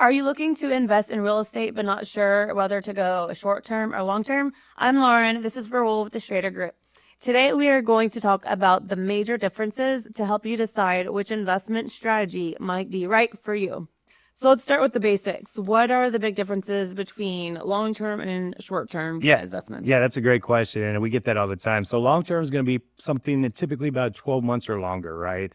Are you looking to invest in real estate but not sure whether to go short term or long term? I'm Lauren. This is Raul with the Schrader Group. Today, we are going to talk about the major differences to help you decide which investment strategy might be right for you. So let's start with the basics. What are the big differences between long-term and short-term investments? Yeah, that's a great question, and we get that all the time. So long-term is going to be something that typically about 12 months or longer, right?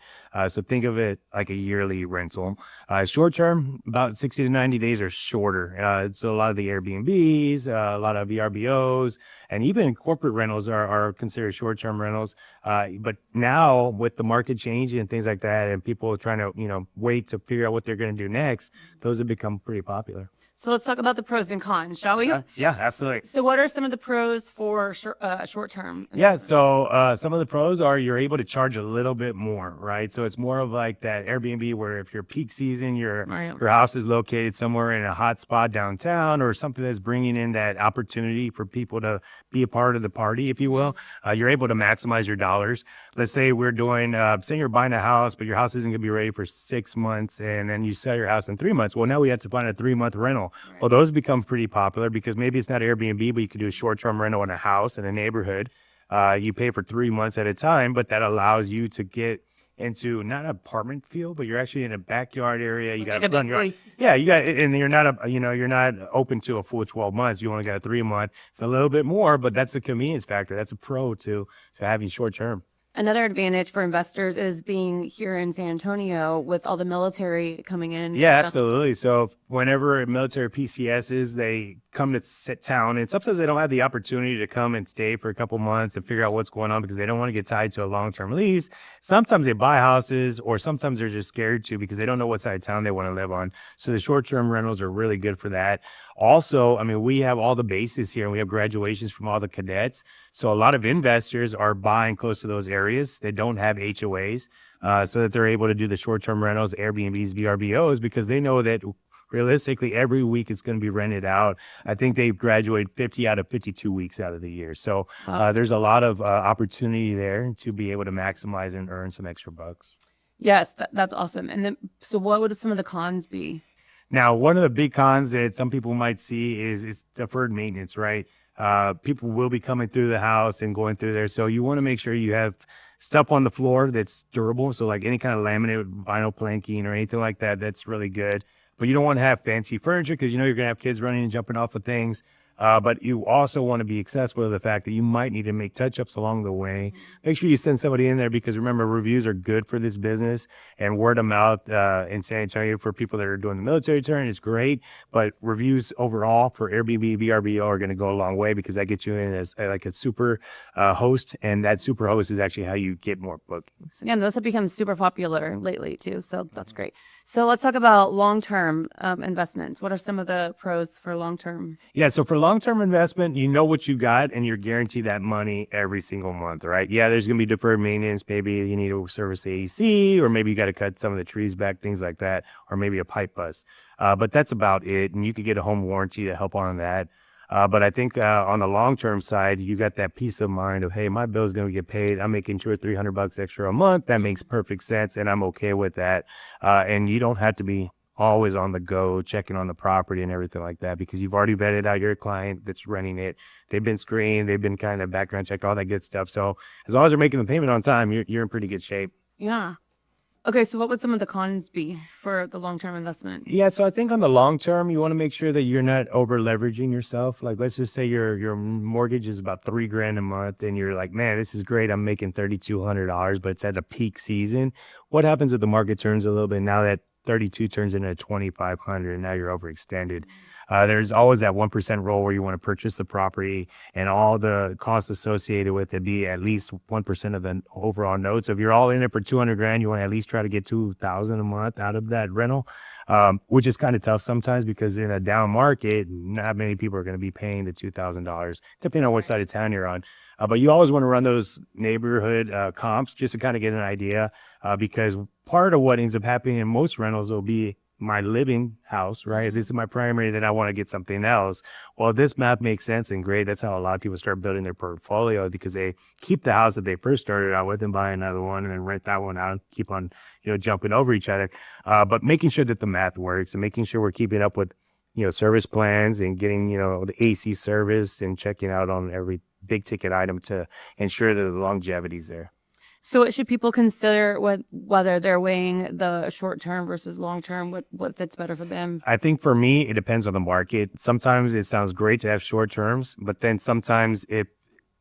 So think of it like a yearly rental. Short-term, about 60 to 90 days or shorter. So a lot of the Airbnbs, a lot of VRBOs, and even corporate rentals are considered short-term rentals. But now with the market changing and things like that, and people trying to, wait to figure out what they're going to do next, those have become pretty popular. So let's talk about the pros and cons, shall we? Yeah, absolutely. So what are some of the pros for short-term? Yeah, so some of the pros are you're able to charge a little bit more, right? So it's more of like that Airbnb where if your peak season, your house is located somewhere in a hot spot downtown or something that's bringing in that opportunity for people to be a part of the party, if you will, you're able to maximize your dollars. Let's say we're doing, say you're buying a house, but your house isn't going to be ready for 6 months and then you sell your house in 3 months. Well, now we have to find a 3-month rental. Right. Well, those become pretty popular because maybe it's not Airbnb, but you could do a short-term rental in a house in a neighborhood. You pay for 3 months at a time, but that allows you to get into not an apartment feel, but you're actually in a backyard area. You got a front yard. Yeah, you got, and you're not you're not open to a full 12 months. You only got a 3-month. It's a little bit more, but that's the convenience factor. That's a pro to having short-term. Another advantage for investors is being here in San Antonio with all the military coming in. Yeah, absolutely. So whenever military PCSs, they come to town, and sometimes they don't have the opportunity to come and stay for a couple months and figure out what's going on because they don't want to get tied to a long-term lease. Sometimes they buy houses, or sometimes they're just scared to because they don't know what side of town they want to live on. So the short-term rentals are really good for that. Also, I mean, we have all the bases here, and we have graduations from all the cadets. So a lot of investors are buying close to those areas. They don't have HOAs, so that they're able to do the short-term rentals, Airbnbs, VRBOs, because they know that realistically every week it's going to be rented out. I think they graduate 50 out of 52 weeks out of the year. So there's a lot of opportunity there to be able to maximize and earn some extra bucks. Yes, that's awesome. And then, so what would some of the cons be? Now, one of the big cons that some people might see is deferred maintenance, right? People will be coming through the house and going through there. So you want to make sure you have stuff on the floor that's durable. So like any kind of laminate, vinyl planking or anything like that, that's really good. But you don't want to have fancy furniture because you're going to have kids running and jumping off of things. But you also want to be accessible to the fact that you might need to make touch-ups along the way. Make sure you send somebody in there because remember, reviews are good for this business, and word of mouth in San Antonio for people that are doing the military turn is great. But reviews overall for Airbnb, VRBO are going to go a long way because that gets you in as like a super host, and that super host is actually how you get more bookings. Yeah, and those have become super popular lately too, so that's great. So let's talk about long-term investments. What are some of the pros for long-term? Yeah, so for long-term investment, you know what you got and you're guaranteed that money every single month, right? Yeah, there's going to be deferred maintenance. Maybe you need to service the AC, or maybe you got to cut some of the trees back, things like that, or maybe a pipe bust. But that's about it. And you could get a home warranty to help on that. But I think on the long-term side, you got that peace of mind of, hey, my bill is going to get paid. I'm making $200 or $300 extra a month. That makes perfect sense, and I'm okay with that. And you don't have to be always on the go, checking on the property and everything like that, because you've already vetted out your client that's renting it. They've been screened. They've been kind of background checked, all that good stuff. So as long as they're making the payment on time, you're in pretty good shape. Yeah. Okay, so what would some of the cons be for the long-term investment? Yeah, so I think on the long term, you want to make sure that you're not over leveraging yourself. Like, let's just say your mortgage is about $3,000 a month, and you're like, man, this is great. I'm making $3,200, but it's at a peak season. What happens if the market turns a little bit now that 32 turns into 2,500 and now you're overextended? There's always that 1% rule where you want to purchase the property and all the costs associated with it be at least 1% of the overall note. So if you're all in it for $200,000, you want to at least try to get $2,000 a month out of that rental, which is kind of tough sometimes because in a down market, not many people are going to be paying the $2,000, depending on what side of town you're on. But you always want to run those neighborhood comps just to kind of get an idea, because part of what ends up happening in most rentals will be my living house, right? This is my primary, then I want to get something else. Well, this math makes sense and great. That's how a lot of people start building their portfolio, because they keep the house that they first started out with and buy another one and then rent that one out and keep on, jumping over each other. But making sure that the math works and making sure we're keeping up with, service plans and getting, the AC serviced and checking out on every big ticket item to ensure that the longevity is there. So what should people consider whether they're weighing the short term versus long term? What fits better for them? I think for me, it depends on the market. Sometimes it sounds great to have short terms, but then sometimes if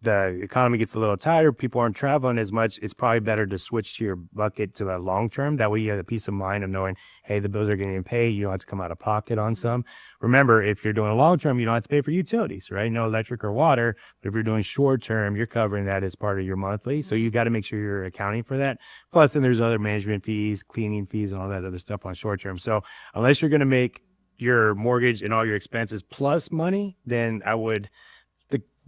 the economy gets a little tighter, people aren't traveling as much, it's probably better to switch to your bucket to a long term. That way you have a peace of mind of knowing, hey, the bills are getting paid. You don't have to come out of pocket on some. Remember, if you're doing a long term, you don't have to pay for utilities, right? No electric or water. But if you're doing short term, you're covering that as part of your monthly. So you got to make sure you're accounting for that. Plus, then there's other management fees, cleaning fees, and all that other stuff on short term. So unless you're going to make your mortgage and all your expenses plus money, then I would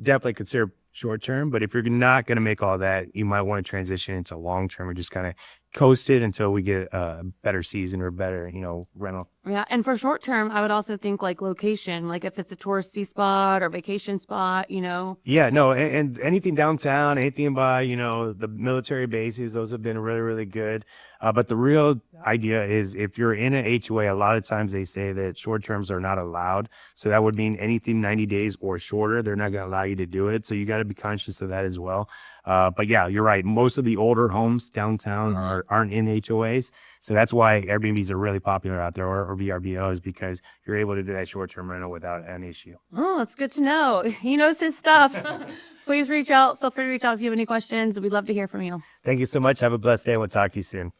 definitely consider short term. But if you're not going to make all that, you might want to transition into long term and just kind of coast it until we get a better season or better, rental. Yeah. And for short term, I would also think like location, like if it's a touristy spot or vacation spot, Yeah, no, and anything downtown, anything by, the military bases, those have been really, really good. But the real idea is if you're in an HOA, a lot of times they say that short terms are not allowed. So that would mean anything 90 days or shorter, they're not going to allow you to do it. So you got to be conscious of that as well. But yeah, you're right. Most of the older homes downtown aren't in HOAs. So that's why Airbnbs are really popular out there, or VRBOs, because you're able to do that short-term rental without an issue. Oh, that's good to know. He knows his stuff. Please reach out. Feel free to reach out if you have any questions. We'd love to hear from you. Thank you so much. Have a blessed day. We'll talk to you soon.